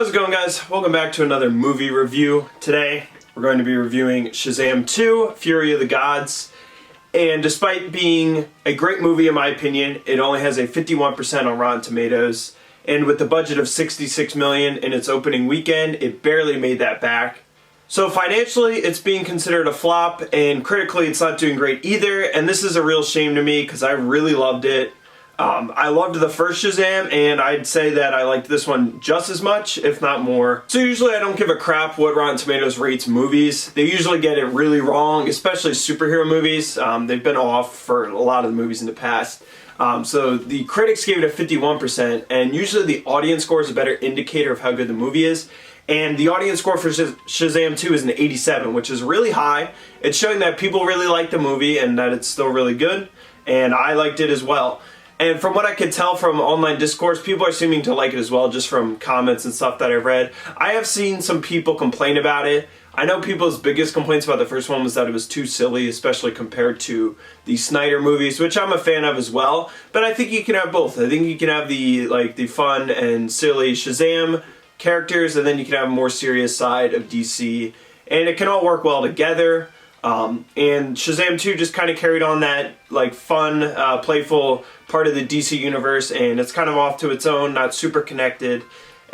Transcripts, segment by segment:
How's it going, guys? Welcome back to another movie review. Today we're going to be reviewing Shazam 2, Fury of the Gods. And despite being a great movie in my opinion, it only has a 51% on Rotten Tomatoes. And with the budget of $66 million in its opening weekend, it barely made that back. So financially, it's being considered a flop, and critically, it's not doing great either. And this is a real shame to me because I really loved it. I loved the first Shazam, and I'd say that I liked this one just as much, if not more. So usually I don't give a crap what Rotten Tomatoes rates movies. They usually get it really wrong, especially superhero movies. They've been off for a lot of the movies in the past. So the critics gave it a 51%, and usually the audience score is a better indicator of how good the movie is. And the audience score for Shazam 2 is an 87, which is really high. It's showing that people really like the movie and that it's still really good, and I liked it as well. And from what I could tell from online discourse, people are seeming to like it as well, just from comments and stuff that I've read. I have seen some people complain about it. I know people's biggest complaints about the first one was that it was too silly, especially compared to the Snyder movies, which I'm a fan of as well. But I think you can have both. I think you can have the fun and silly Shazam characters, and then you can have a more serious side of DC, and it can all work well together. And Shazam 2 just kind of carried on that fun, playful part of the DC universe, and it's kind of off to its own, not super connected,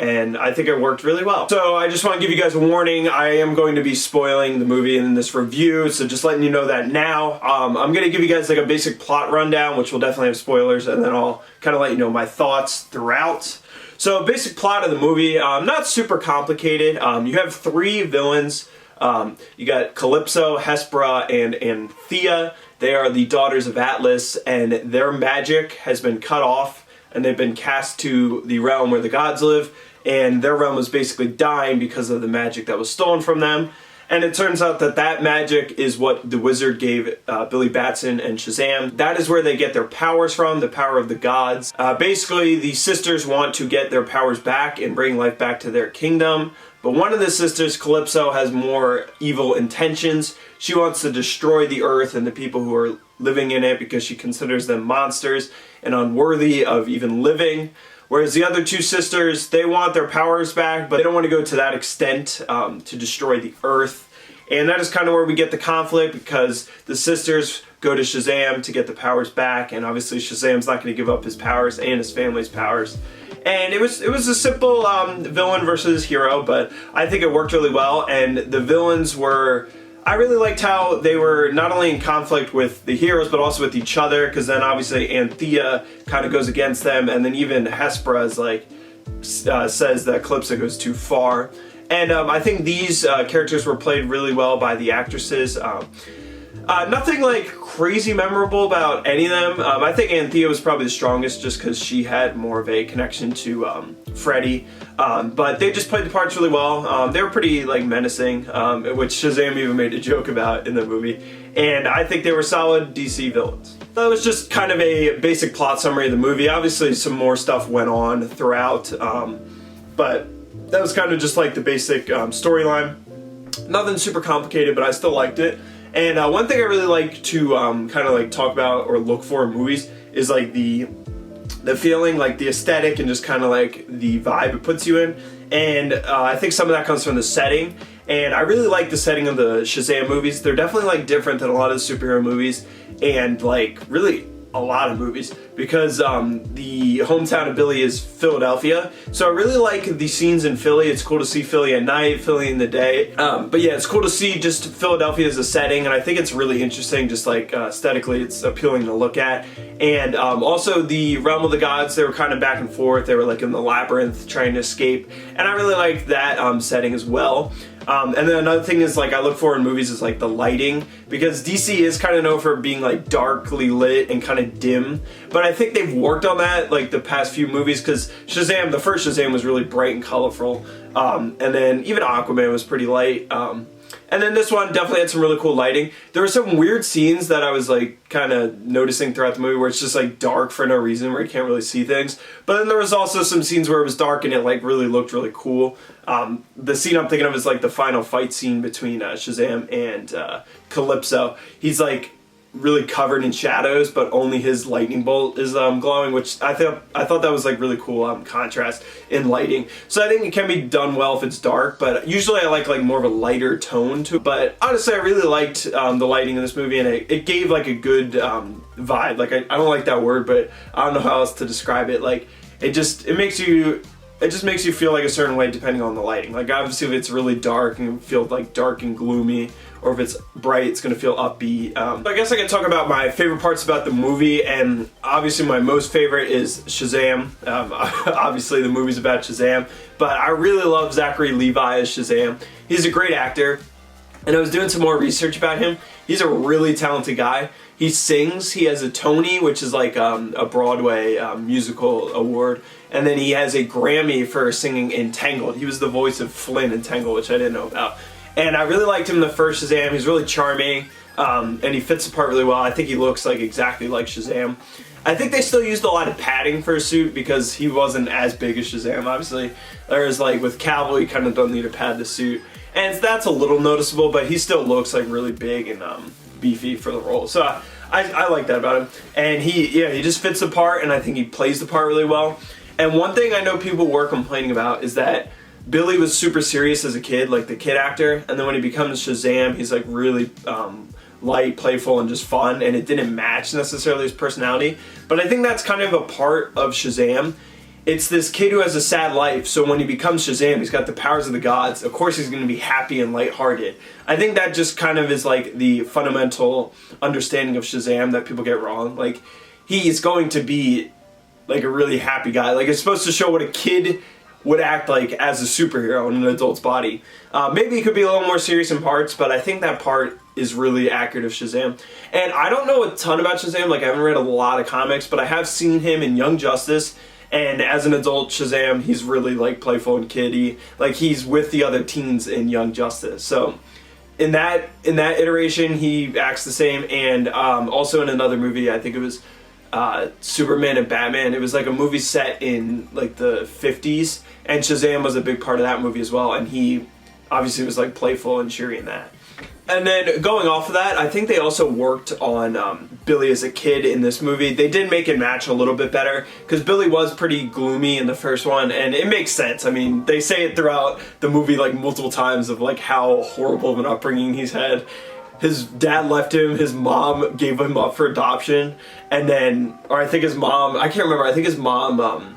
and I think it worked really well. So I just want to give you guys a warning. I am going to be spoiling the movie in this review, so just letting you know that now. I'm going to give you guys a basic plot rundown, which will definitely have spoilers, and then I'll kind of let you know my thoughts throughout. So basic plot of the movie, not super complicated. You have three villains. You got Calypso, Hespera, and Anthea. They are the daughters of Atlas, and their magic has been cut off, and they've been cast to the realm where the gods live, and their realm was basically dying because of the magic that was stolen from them. And it turns out that that magic is what the wizard gave Billy Batson and Shazam. That is where they get their powers from, the power of the gods. Basically, the sisters want to get their powers back and bring life back to their kingdom. But one of the sisters, Calypso, has more evil intentions. She wants to destroy the earth and the people who are living in it because she considers them monsters and unworthy of even living. Whereas the other two sisters, they want their powers back, but they don't want to go to that extent to destroy the earth. And that is kind of where we get the conflict, because the sisters go to Shazam to get the powers back, and obviously Shazam's not going to give up his powers and his family's powers. And it was a simple villain versus hero, but I think it worked really well. And the villains were, I really liked how they were not only in conflict with the heroes, but also with each other, because then obviously Anthea kind of goes against them, and then even Hespera is says that Calypso goes too far. And I think these characters were played really well by the actresses. Nothing crazy memorable about any of them. I think Anthea was probably the strongest just because she had more of a connection to Freddie. But they just played the parts really well. They were pretty menacing, which Shazam even made a joke about in the movie. And I think they were solid DC villains. That was just kind of a basic plot summary of the movie. Obviously some more stuff went on throughout, but that was kind of just the basic storyline. Nothing super complicated, but I still liked it. And one thing I really like to kind of talk about or look for in movies is the feeling, the aesthetic, and just kind of the vibe it puts you in. And I think some of that comes from the setting. And I really like the setting of the Shazam movies. They're definitely different than a lot of the superhero movies, and really a lot of movies, because the hometown of Billy is Philadelphia. So I really like the scenes in Philly. It's cool to see Philly at night, Philly in the day. But yeah, it's cool to see just Philadelphia as a setting, and I think it's really interesting, just aesthetically it's appealing to look at. And also the realm of the gods, they were kind of back and forth. They were in the labyrinth trying to escape, and I really liked that setting as well. And then another thing is I look for in movies is the lighting, because DC is kind of known for being darkly lit and kind of dim, but I think they've worked on that the past few movies, because Shazam, the first Shazam, was really bright and colorful, and then even Aquaman was pretty light. And then this one definitely had some really cool lighting. There were some weird scenes that I was kind of noticing throughout the movie where it's just dark for no reason, where you can't really see things. But then there was also some scenes where it was dark and it really looked really cool. The scene I'm thinking of is the final fight scene between Shazam and Calypso. He's really covered in shadows, but only his lightning bolt is glowing, which I thought that was like really cool contrast in lighting. So I think it can be done well if it's dark, but usually I like more of a lighter tone to it. But honestly, I really liked the lighting in this movie, and it gave like a good vibe. Like I don't like that word, but I don't know how else to describe it. Like it just makes you feel like a certain way depending on the lighting. Like obviously if it's really dark and feel like dark and gloomy, or if it's bright, it's gonna feel upbeat. I guess I can talk about my favorite parts about the movie, and obviously my most favorite is Shazam. Obviously the movie's about Shazam, but I really love Zachary Levi as Shazam. He's a great actor, and I was doing some more research about him. He's a really talented guy. He sings, he has a Tony, which is like a Broadway musical award, and then he has a Grammy for singing in Tangled. He was the voice of Flynn in Tangled, which I didn't know about. And I really liked him in the first Shazam. He's really charming, and he fits the part really well. I think he looks like exactly like Shazam. I think they still used a lot of padding for his suit because he wasn't as big as Shazam, obviously. Whereas like with Cavill, you kind of don't need to pad the suit. And that's a little noticeable, but he still looks like really big and beefy for the role. So I like that about him. And he just fits the part, and I think he plays the part really well. And one thing I know people were complaining about is that Billy was super serious as a kid, like the kid actor, and then when he becomes Shazam, he's like really light, playful, and just fun, and it didn't match necessarily his personality. But I think that's kind of a part of Shazam. It's this kid who has a sad life, so when he becomes Shazam, he's got the powers of the gods. Of course he's going to be happy and lighthearted. I think that just kind of is like the fundamental understanding of Shazam that people get wrong. Like, he is going to be like a really happy guy. Like, it's supposed to show what a kid would act like as a superhero in an adult's body. Maybe he could be a little more serious in parts, but I think that part is really accurate of Shazam. And I don't know a ton about Shazam, like I haven't read a lot of comics, but I have seen him in Young Justice, and as an adult Shazam, he's really like playful and kiddie. Like he's with the other teens in Young Justice. So in that iteration, he acts the same, and also in another movie, I think it was Superman and Batman. It was like a movie set in like the 50s, and Shazam was a big part of that movie as well, and he obviously was like playful and cheery in that. And then going off of that, I think they also worked on Billy as a kid in this movie. They did make it match a little bit better, because Billy was pretty gloomy in the first one, and it makes sense. I mean, they say it throughout the movie like multiple times of like how horrible of an upbringing he's had. His dad left him, his mom gave him up for adoption, and then, or I think his mom, I can't remember, I think his mom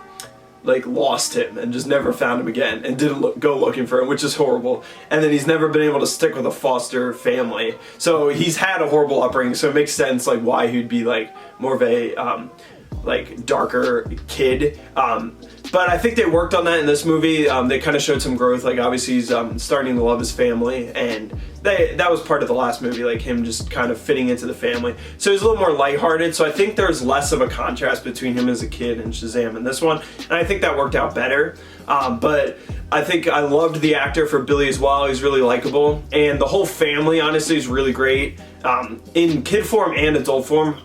like lost him and just never found him again and didn't go looking for him, which is horrible. And then he's never been able to stick with a foster family. So he's had a horrible upbringing, so it makes sense like why he'd be like more of a like darker kid. But I think they worked on that in this movie. They kind of showed some growth. Like obviously he's starting to love his family, and that was part of the last movie, like him just kind of fitting into the family. So he's a little more lighthearted. So I think there's less of a contrast between him as a kid and Shazam in this one, and I think that worked out better. But I think I loved the actor for Billy as well. He's really likable, and the whole family honestly is really great in kid form and adult form.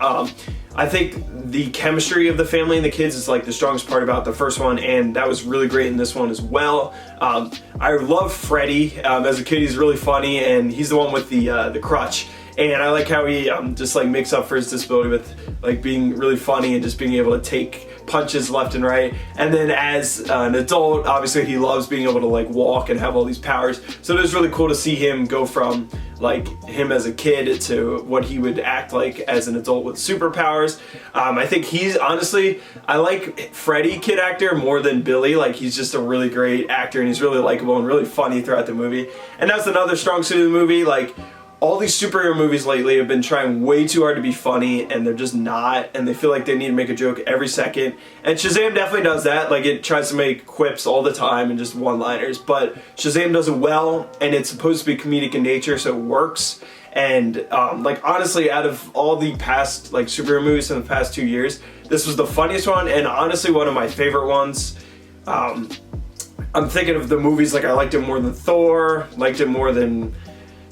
I think the chemistry of the family and the kids is like the strongest part about the first one, and that was really great in this one as well. I love Freddie. As a kid, he's really funny, and he's the one with the crutch. And I like how he just like makes up for his disability with like being really funny and just being able to take punches left and right. And then as an adult, obviously he loves being able to like walk and have all these powers. So it was really cool to see him go from like him as a kid to what he would act like as an adult with superpowers. I think he's honestly, I like Freddie kid actor more than Billy. Like he's just a really great actor, and he's really likable and really funny throughout the movie. And that's another strong suit of the movie. Like all these superhero movies lately have been trying way too hard to be funny, and they're just not, and they feel like they need to make a joke every second. And Shazam definitely does that. Like it tries to make quips all the time and just one-liners, but Shazam does it well, and it's supposed to be comedic in nature, so it works. And like honestly, out of all the past like superhero movies in the past 2 years, this was the funniest one, and honestly one of my favorite ones. I'm thinking of the movies, like I liked it more than Thor, liked it more than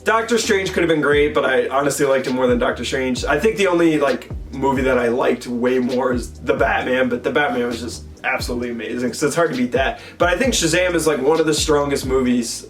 Doctor Strange. Could have been great, but I honestly liked it more than Doctor Strange. I think the only like movie that I liked way more is The Batman, but The Batman was just absolutely amazing, so it's hard to beat that. But I think Shazam is like one of the strongest movies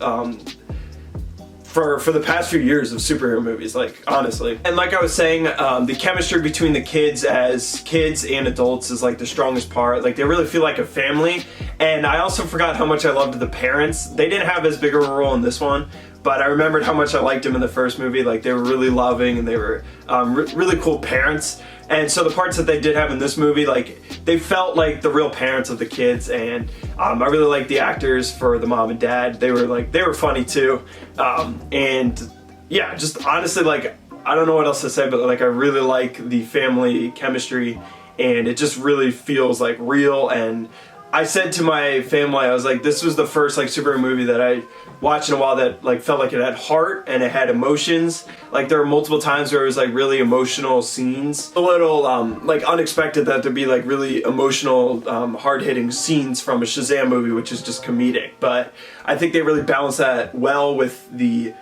for the past few years of superhero movies, like, honestly. And like I was saying, the chemistry between the kids as kids and adults is like the strongest part. Like, they really feel like a family. And I also forgot how much I loved the parents. They didn't have as big of a role in this one, but I remembered how much I liked them in the first movie. Like, they were really loving, and they were really cool parents. And so the parts that they did have in this movie, like, they felt like the real parents of the kids. And I really liked the actors for the mom and dad. They were funny too. And yeah, just honestly, like, I don't know what else to say, but like, I really like the family chemistry, and it just really feels like real. And I said to my family, I was like, this was the first like superhero movie that I watched in a while that like felt like it had heart and it had emotions. Like, there were multiple times where it was like really emotional scenes. A little like unexpected that there'd be like really emotional, hard-hitting scenes from a Shazam movie, which is just comedic. But I think they really balanced that well with the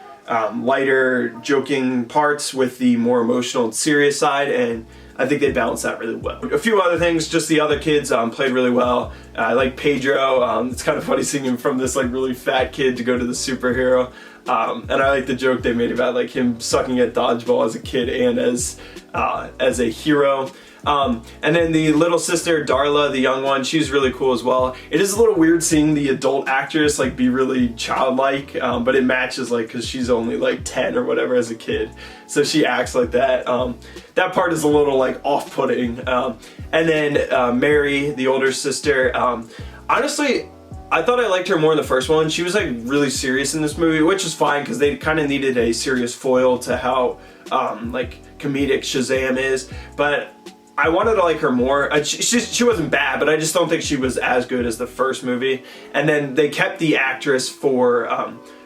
lighter, joking parts with the more emotional and serious side, and I think they balanced that really well. A few other things, just the other kids played really well. I like Pedro. It's kind of funny seeing him from this like really fat kid to go to the superhero. And I like the joke they made about like him sucking at dodgeball as a kid and as a hero. And then the little sister, Darla, the young one, she's really cool as well. It is a little weird seeing the adult actress like be really childlike, but it matches like because she's only like 10 or whatever as a kid, so she acts like that. That part is a little like off-putting. And then Mary, the older sister, honestly, I thought I liked her more in the first one. She was like really serious in this movie, which is fine because they kind of needed a serious foil to how like comedic Shazam is, but I wanted to like her more. She wasn't bad, but I just don't think she was as good as the first movie. And then they kept the actress for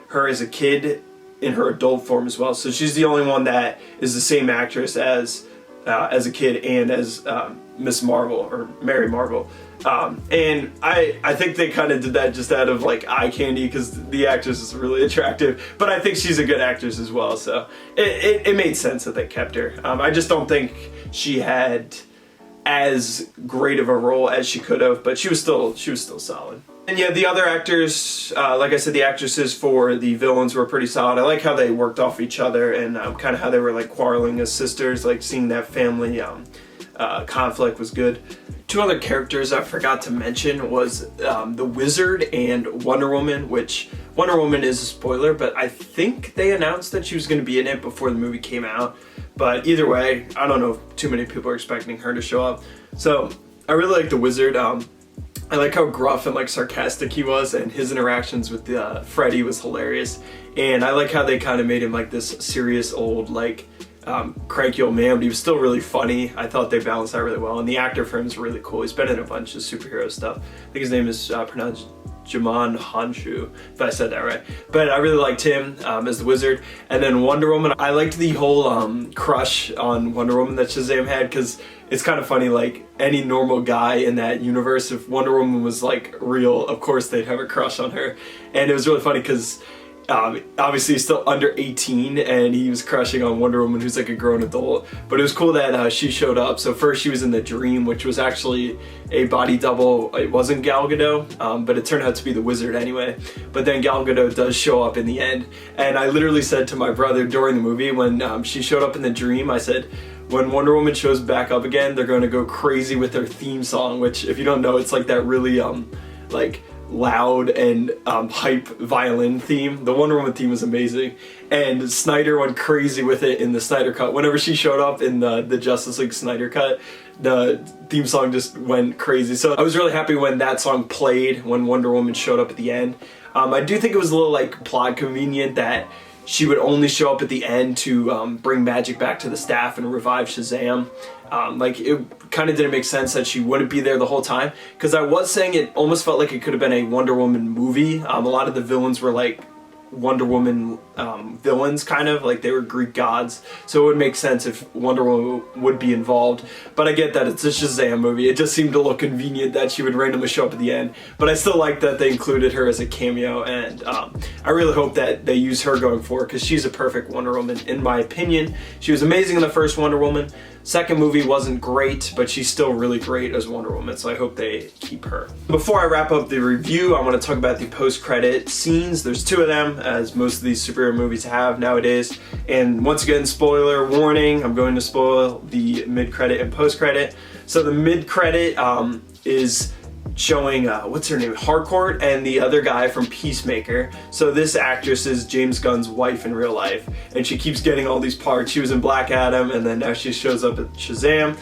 her as a kid in her adult form as well. So she's the only one that is the same actress as a kid and as Miss Marvel or Mary Marvel. And I think they kind of did that just out of like eye candy because the actress is really attractive, but I think she's a good actress as well, so it made sense that they kept her. I just don't think she had as great of a role as she could have, but she was still solid. And yeah, the other actors, like I said, the actresses for the villains were pretty solid. I like how they worked off each other and kind of how they were like quarreling as sisters, like seeing that family conflict was good. Two other characters I forgot to mention was the Wizard and Wonder Woman, which Wonder Woman is a spoiler, but I think they announced that she was going to be in it before the movie came out. But either way, I don't know if too many people are expecting her to show up. So I really like the Wizard. I like how gruff and like sarcastic he was, and his interactions with Freddie was hilarious. And I like how they kind of made him like this serious old like cranky old man, but he was still really funny. I thought they balanced that really well, and the actor for him is really cool. He's been in a bunch of superhero stuff. I think his name is pronounced Jaman Hanshu, if I said that right. But I really liked him as the Wizard. And then Wonder Woman, I liked the whole crush on Wonder Woman that Shazam had, because it's kind of funny, like any normal guy in that universe, if Wonder Woman was like real, of course they'd have a crush on her. And it was really funny because obviously he's still under 18 and he was crushing on Wonder Woman, who's like a grown adult. But it was cool that she showed up. So first she was in the dream, which was actually a body double. It wasn't Gal Gadot, but it turned out to be the Wizard anyway. But then Gal Gadot does show up in the end. And I literally said to my brother during the movie when she showed up in the dream, I said, when Wonder Woman shows back up again, they're going to go crazy with their theme song, which if you don't know, it's like that really like loud and hype violin theme. The Wonder Woman theme was amazing, and Snyder went crazy with it in the Snyder cut. Whenever she showed up in the Justice League Snyder cut, the theme song just went crazy. So I was really happy when that song played when Wonder Woman showed up at the end. I do think it was a little like plot convenient that she would only show up at the end to bring magic back to the staff and revive Shazam. Like, it kind of didn't make sense that she wouldn't be there the whole time, because I was saying it almost felt like it could have been a Wonder Woman movie. A lot of the villains were like Wonder Woman villains, kind of like they were Greek gods, so it would make sense if Wonder Woman would be involved. But I get that it's a Shazam movie. It just seemed a little convenient that she would randomly show up at the end, but I still like that they included her as a cameo, and I really hope that they use her going forward, because she's a perfect Wonder Woman in my opinion. She was amazing in the first Wonder Woman. Second movie wasn't great, but she's still really great as Wonder Woman, so I hope they keep her. Before I wrap up the review, I want to talk about the post-credit scenes. There's two of them. Shazam, as most of these superhero movies have nowadays. And once again, spoiler warning, I'm going to spoil the mid-credit and post-credit. So the mid-credit is showing, what's her name, Harcourt, and the other guy from Peacemaker. So this actress is James Gunn's wife in real life, and she keeps getting all these parts. She was in Black Adam, and then now she shows up at Shazam.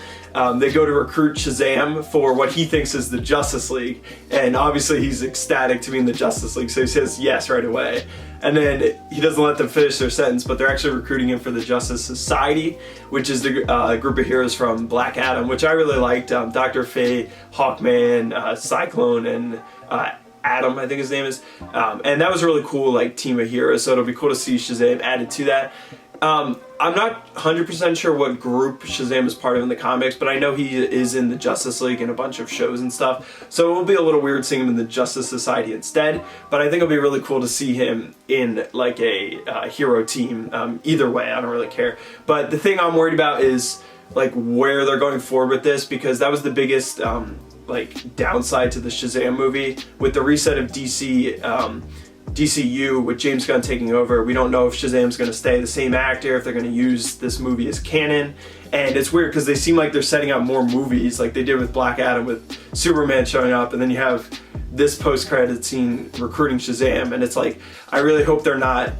They go to recruit Shazam for what he thinks is the Justice League, and obviously he's ecstatic to be in the Justice League, so he says yes right away. And then he doesn't let them finish their sentence, but they're actually recruiting him for the Justice Society, which is the group of heroes from Black Adam, which I really liked. Dr. Fate, Hawkman, Cyclone, and Adam, I think his name is. And that was a really cool like team of heroes, so it'll be cool to see Shazam added to that. I'm not 100% sure what group Shazam is part of in the comics, but I know he is in the Justice League and a bunch of shows and stuff, so it will be a little weird seeing him in the Justice Society instead, but I think it'll be really cool to see him in like a hero team. Either way, I don't really care. But the thing I'm worried about is like where they're going forward with this, because that was the biggest like downside to the Shazam movie. With the reset of DCEU, with James Gunn taking over, we don't know if Shazam's going to stay the same actor, if they're going to use this movie as canon. And it's weird because they seem like they're setting up more movies like they did with Black Adam, with Superman showing up, and then you have this post-credit scene recruiting Shazam, and it's like, I really hope they're not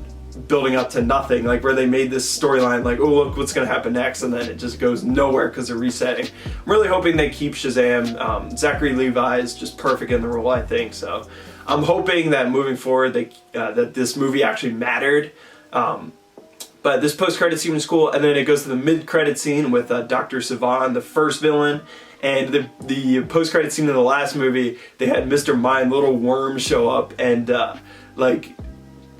building up to nothing, like where they made this storyline like, oh look what's going to happen next, and then it just goes nowhere because they're resetting. I'm really hoping they keep Shazam. Zachary Levi is just perfect in the role, I think, so I'm hoping that moving forward that this movie actually mattered. But this post-credit scene was cool, and then it goes to the mid-credit scene with Dr. Sivan, the first villain, and the post-credit scene in the last movie, they had Mr. Mind, little worm, show up and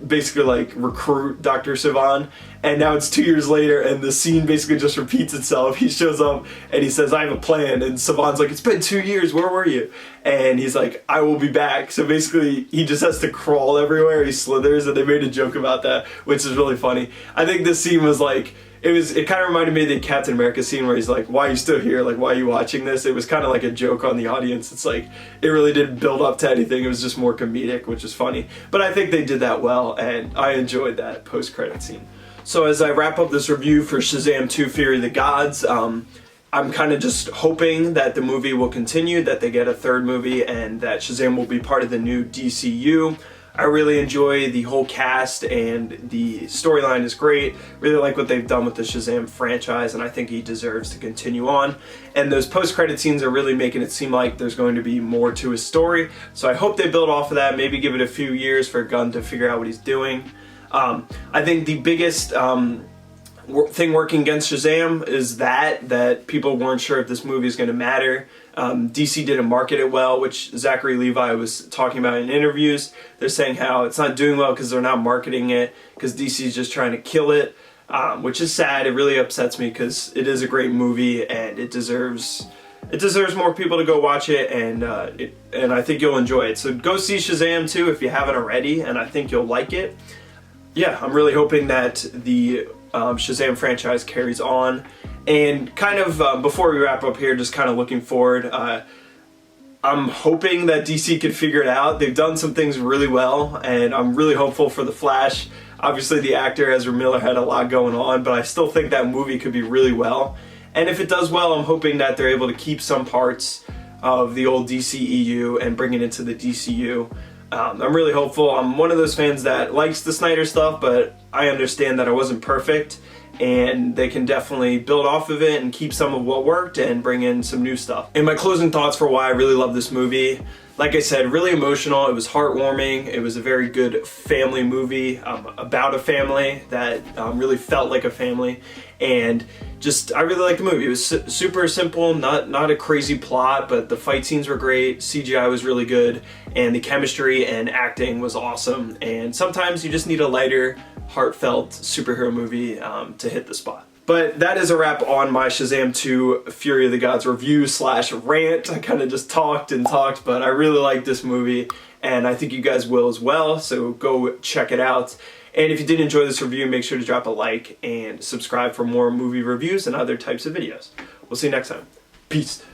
basically like recruit Dr. Sivan, and now it's 2 years later and the scene basically just repeats itself. He shows up and he says, I have a plan, and Sivan's like, it's been 2 years, where were you? And he's like, I will be back. So basically he just has to crawl everywhere, he slithers, and they made a joke about that, which is really funny. I think this scene was like, it kind of reminded me of the Captain America scene where he's like, why are you still here? Like, why are you watching this? It was kind of like a joke on the audience. It's like, it really didn't build up to anything. It was just more comedic, which is funny. But I think they did that well, and I enjoyed that post-credit scene. So as I wrap up this review for Shazam 2: Fury of the Gods, I'm kind of just hoping that the movie will continue, that they get a third movie, and that Shazam will be part of the new DCEU. I really enjoy the whole cast, and the storyline is great. Really like what they've done with the Shazam franchise, and I think he deserves to continue on. And those post-credit scenes are really making it seem like there's going to be more to his story. So I hope they build off of that, maybe give it a few years for Gunn to figure out what he's doing. I think the biggest thing working against Shazam is that people weren't sure if this movie is going to matter. DC didn't market it well, which Zachary Levi was talking about in interviews. They're saying how it's not doing well because they're not marketing it, because DC is just trying to kill it, which is sad. It really upsets me because it is a great movie and it deserves more people to go watch it, and I think you'll enjoy it. So go see Shazam 2 if you haven't already, and I think you'll like it. Yeah, I'm really hoping that the Shazam franchise carries on. And kind of before we wrap up here, just kind of looking forward, I'm hoping that DC could figure it out. They've done some things really well, and I'm really hopeful for The Flash. Obviously the actor Ezra Miller had a lot going on, but I still think that movie could be really well. And if it does well, I'm hoping that they're able to keep some parts of the old DCEU and bring it into the DCU. I'm really hopeful. I'm one of those fans that likes the Snyder stuff, but I understand that it wasn't perfect, and they can definitely build off of it and keep some of what worked and bring in some new stuff. And my closing thoughts for why I really love this movie: like I said, really emotional. It was heartwarming. It was a very good family movie about a family that really felt like a family. And just, I really liked the movie. It was super simple, not a crazy plot, but the fight scenes were great, CGI was really good, and the chemistry and acting was awesome. And sometimes you just need a lighter, heartfelt superhero movie to hit the spot. But that is a wrap on my Shazam 2 Fury of the Gods review / rant. I kind of just talked, but I really like this movie, and I think you guys will as well, so go check it out. And if you did enjoy this review, make sure to drop a like and subscribe for more movie reviews and other types of videos. We'll see you next time. Peace.